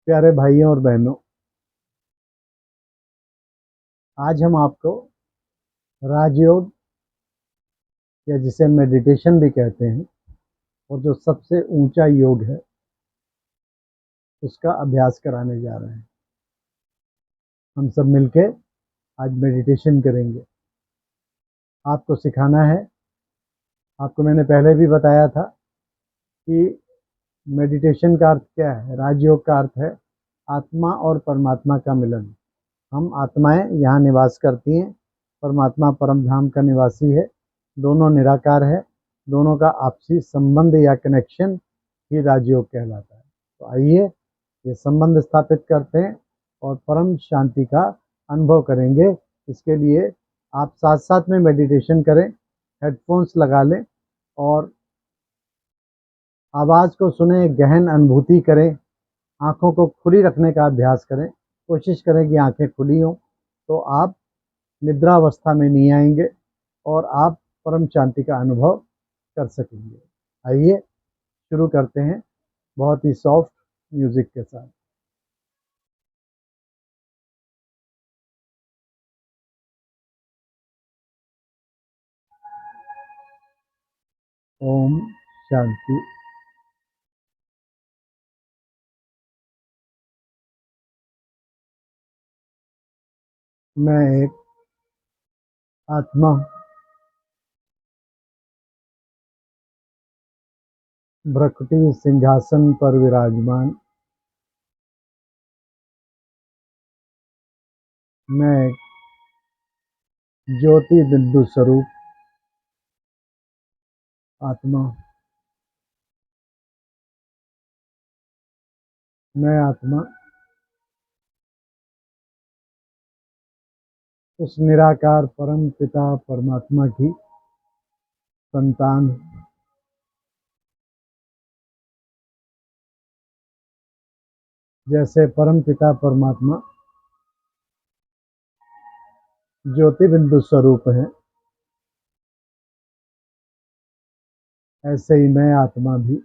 प्यारे भाइयों और बहनों, आज हम आपको राजयोग या जिसे मेडिटेशन भी कहते हैं और जो सबसे ऊंचा योग है उसका अभ्यास कराने जा रहे हैं। हम सब मिलके आज मेडिटेशन करेंगे। आपको सिखाना है। आपको मैंने पहले भी बताया था कि मेडिटेशन का अर्थ क्या है। राजयोग का अर्थ है आत्मा और परमात्मा का मिलन। हम आत्माएं यहाँ निवास करती हैं, परमात्मा परम धाम का निवासी है। दोनों निराकार है। दोनों का आपसी संबंध या कनेक्शन ही राजयोग कहलाता है। तो आइए ये संबंध स्थापित करते हैं और परम शांति का अनुभव करेंगे। इसके लिए आप साथ साथ में मेडिटेशन करें, हेडफोन्स लगा लें और आवाज़ को सुने, गहन अनुभूति करें, आँखों को खुली रखने का अभ्यास करें। कोशिश करें कि आँखें खुली हों, तो आप निद्रावस्था में नहीं आएंगे और आप परम शांति का अनुभव कर सकेंगे। आइए शुरू करते हैं बहुत ही सॉफ्ट म्यूजिक के साथ। ओम शांति। मैं एक आत्मा हूँ, भ्रकुटी सिंहासन पर विराजमान। मैं एक ज्योति बिंदु स्वरूप आत्मा हूँ। मैं आत्मा उस निराकार परम पिता परमात्मा की संतान हूँ। जैसे परम पिता परमात्मा ज्योति बिंदु स्वरूप है, ऐसे ही मैं आत्मा भी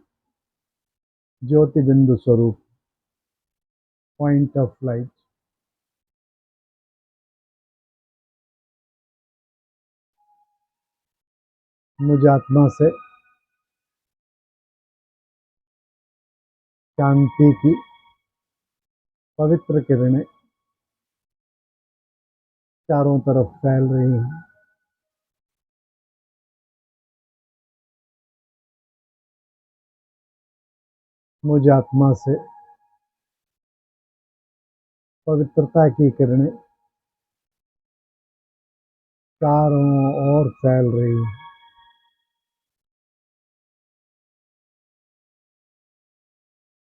ज्योति बिंदु स्वरूप, पॉइंट ऑफ लाइट। मुझ आत्मा से शांति की पवित्र किरणें चारों तरफ फैल रही हैं। मुझ आत्मा से पवित्रता की किरणें चारों ओर फैल रही हैं।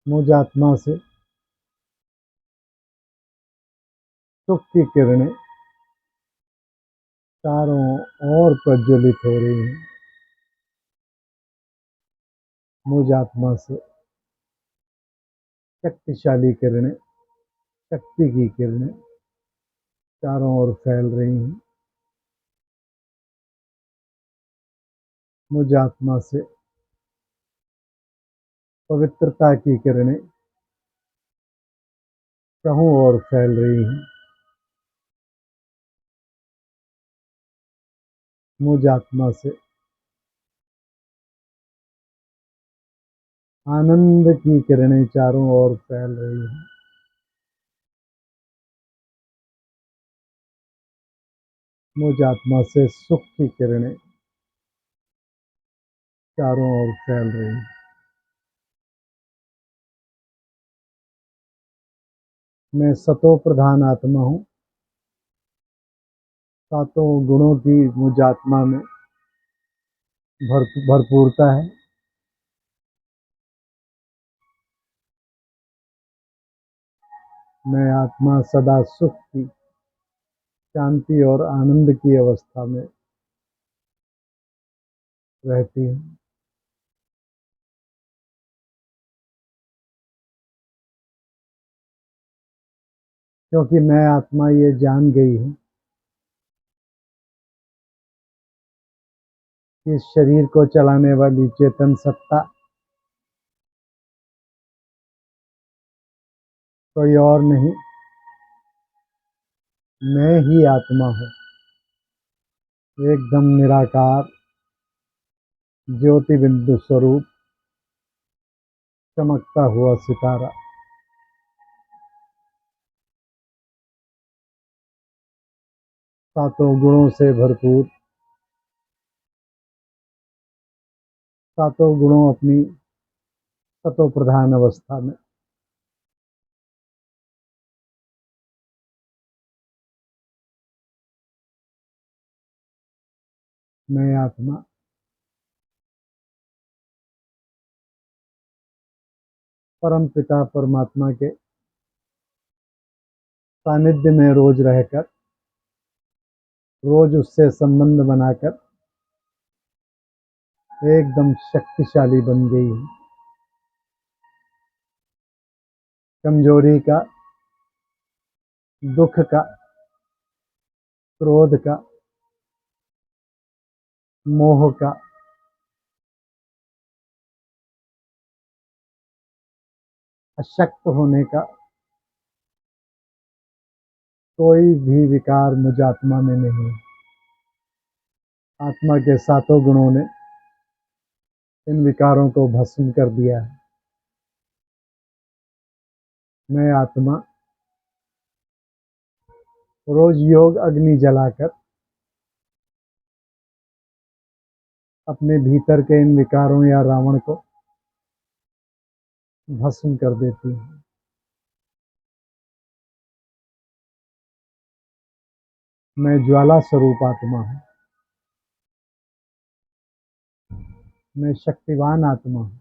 मुझ आत्मा से सुख की किरणें चारों ओर प्रज्वलित हो रही हैं। मुझ आत्मा से शक्तिशाली किरणें, शक्ति की किरणें चारों ओर फैल रही हैं। मुझ आत्मा से पवित्रता की किरणें चारों ओर फैल रही हैं। मुझ आत्मा से आनंद की किरणें चारों ओर फैल रही हैं। मुझ आत्मा से सुख की किरणें चारों ओर फैल रही हैं। मैं सतो प्रधान आत्मा हूँ। सातों गुणों की मुझ आत्मा में भरपूरता है। मैं आत्मा सदा सुख की, शांति और आनंद की अवस्था में रहती हूँ। क्योंकि मैं आत्मा ये जान गई हूँ कि इस शरीर को चलाने वाली चेतन सत्ता कोई और नहीं, मैं ही आत्मा हूँ, एकदम निराकार, ज्योति बिंदु स्वरूप, चमकता हुआ सितारा। सातों गुणों से भरपूर, सातों गुणों अपनी सतो प्रधान अवस्था में। मैं आत्मा परम पिता परमात्मा के सानिध्य में रोज रहकर, रोज उससे संबंध बनाकर एकदम शक्तिशाली बन गई हूँ। कमजोरी का, दुख का, क्रोध का, मोह का, अशक्त होने का कोई भी विकार मुझ आत्मा में नहीं है। आत्मा के सातों गुणों ने इन विकारों को भस्म कर दिया है। मैं आत्मा रोज योग अग्नि जलाकर अपने भीतर के इन विकारों या रावण को भस्म कर देती हूँ। मैं ज्वाला स्वरूप आत्मा हूँ, मैं शक्तिवान आत्मा हूँ,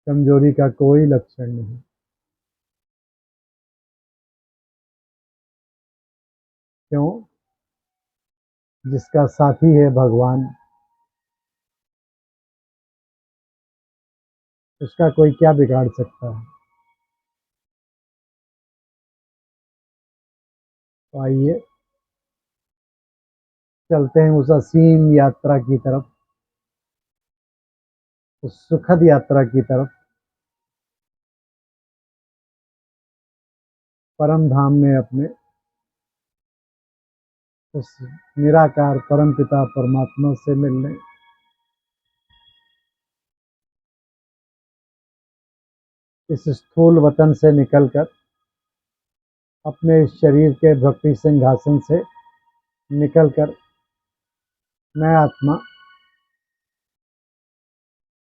कमजोरी का कोई लक्षण नहीं। क्यों? जिसका साथी है भगवान, उसका कोई क्या बिगाड़ सकता है। तो आइए चलते हैं उस असीम यात्रा की तरफ, उस सुखद यात्रा की तरफ, परम धाम में अपने उस निराकार परम पिता परमात्मा से मिलने। इस स्थूल वतन से निकलकर, अपने इस शरीर के भक्ति सिंहासन से निकलकर, मैं आत्मा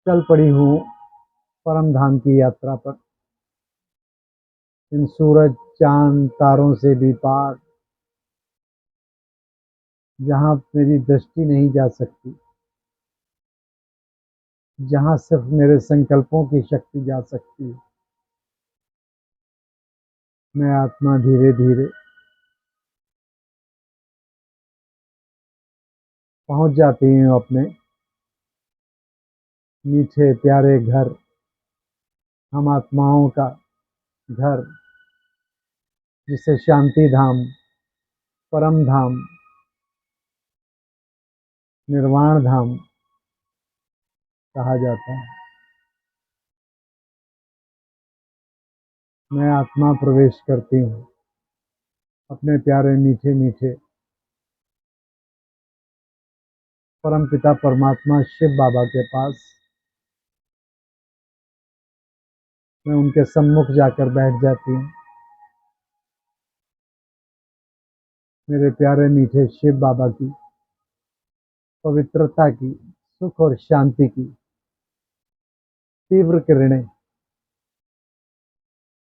चल पड़ी हूँ परम धाम की यात्रा पर। इन सूरज चांद तारों से भी पार, जहाँ मेरी दृष्टि नहीं जा सकती, जहाँ सिर्फ मेरे संकल्पों की शक्ति जा सकती है। मैं आत्मा धीरे धीरे पहुंच जाती हूँ अपने मीठे प्यारे घर, हम आत्माओं का घर, जिसे शांति धाम, परम धाम, निर्वाण धाम कहा जाता है। मैं आत्मा प्रवेश करती हूँ अपने प्यारे मीठे मीठे परम पिता परमात्मा शिव बाबा के पास। मैं उनके सम्मुख जाकर बैठ जाती हूँ। मेरे प्यारे मीठे शिव बाबा की पवित्रता की, सुख और शांति की तीव्र किरणें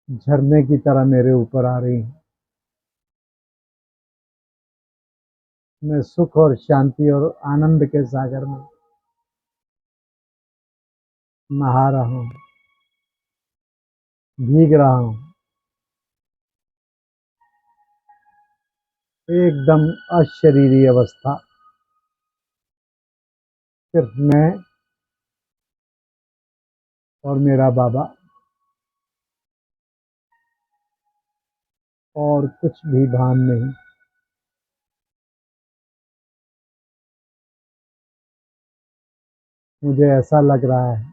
झरने की तरह मेरे ऊपर आ रही हैं। मैं सुख और शांति और आनंद के सागर में नहा रहा हूँ, भीग रहा हूँ। एकदम अशरीरी अवस्था, सिर्फ मैं और मेरा बाबा, और कुछ भी भान नहीं। मुझे ऐसा लग रहा है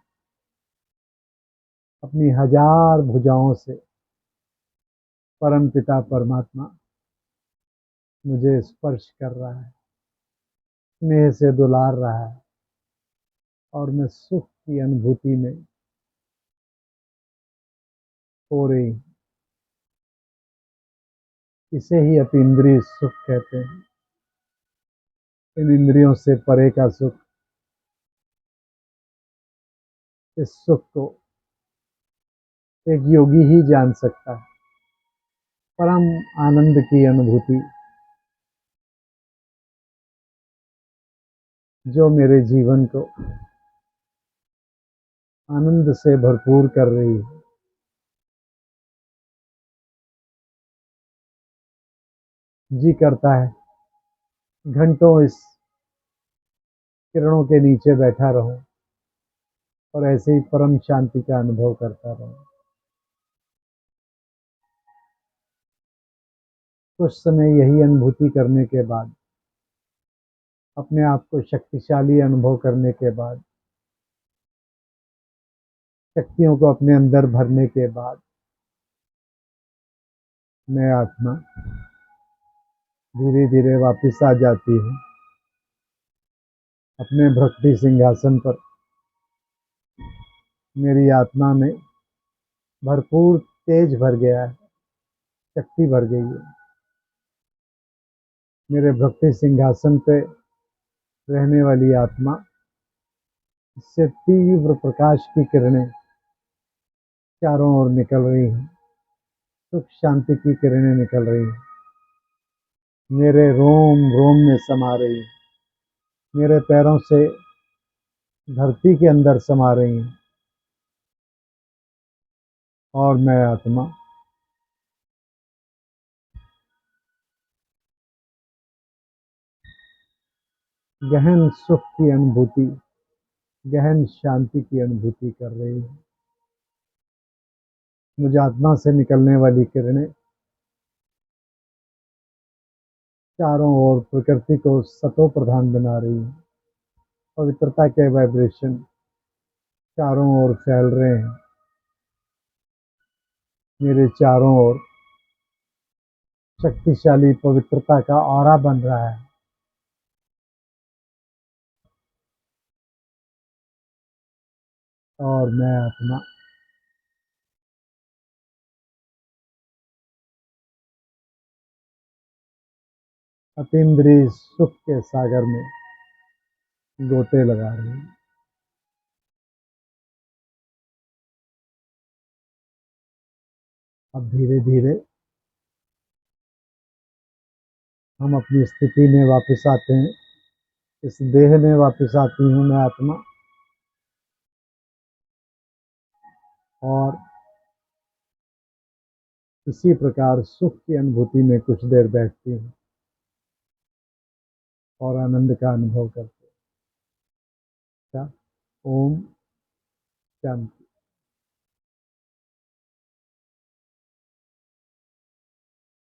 अपनी हजार भुजाओं से परम पिता परमात्मा मुझे स्पर्श कर रहा है, स्नेह से दुलार रहा है और मैं सुख की अनुभूति में हो रही हूँ। इसे ही अतीन्द्रिय सुख कहते हैं। इन इंद्रियों से परे का सुख, इस सुख को एक योगी ही जान सकता है। परम आनंद की अनुभूति जो मेरे जीवन को आनंद से भरपूर कर रही है। जी करता है घंटों इस किरणों के नीचे बैठा रहूं और ऐसे ही परम शांति का अनुभव करता रहूं। कुछ समय यही अनुभूति करने के बाद, अपने आप को शक्तिशाली अनुभव करने के बाद, शक्तियों को अपने अंदर भरने के बाद, मैं आत्मा धीरे धीरे वापस आ जाती हूँ अपने भक्ति सिंहासन पर। मेरी आत्मा में भरपूर तेज भर गया है, शक्ति भर गई है। मेरे भक्ति सिंहासन पे रहने वाली आत्मा, इससे तीव्र प्रकाश की किरणें चारों ओर निकल रही हैं, सुख शांति की किरणें निकल रही हैं, मेरे रोम रोम में समा रही हैं, मेरे पैरों से धरती के अंदर समा रही हैं और मैं आत्मा गहन सुख की अनुभूति, गहन शांति की अनुभूति कर रही हूँ। मुझे आत्मा से निकलने वाली किरणें चारों ओर प्रकृति को सतो प्रधान बना रही हैं। पवित्रता के वाइब्रेशन चारों ओर फैल रहे हैं। मेरे चारों ओर शक्तिशाली पवित्रता का ऑरा बन रहा है और मैं आत्मा अतीन्द्रिय सुख के सागर में गोते लगा रही हूँ। अब धीरे धीरे हम अपनी स्थिति में वापस आते हैं। इस देह में वापस आती हूँ मैं आत्मा और इसी प्रकार सुख की अनुभूति में कुछ देर बैठती हूँ और आनंद का अनुभव करते हैं। ओम शांति।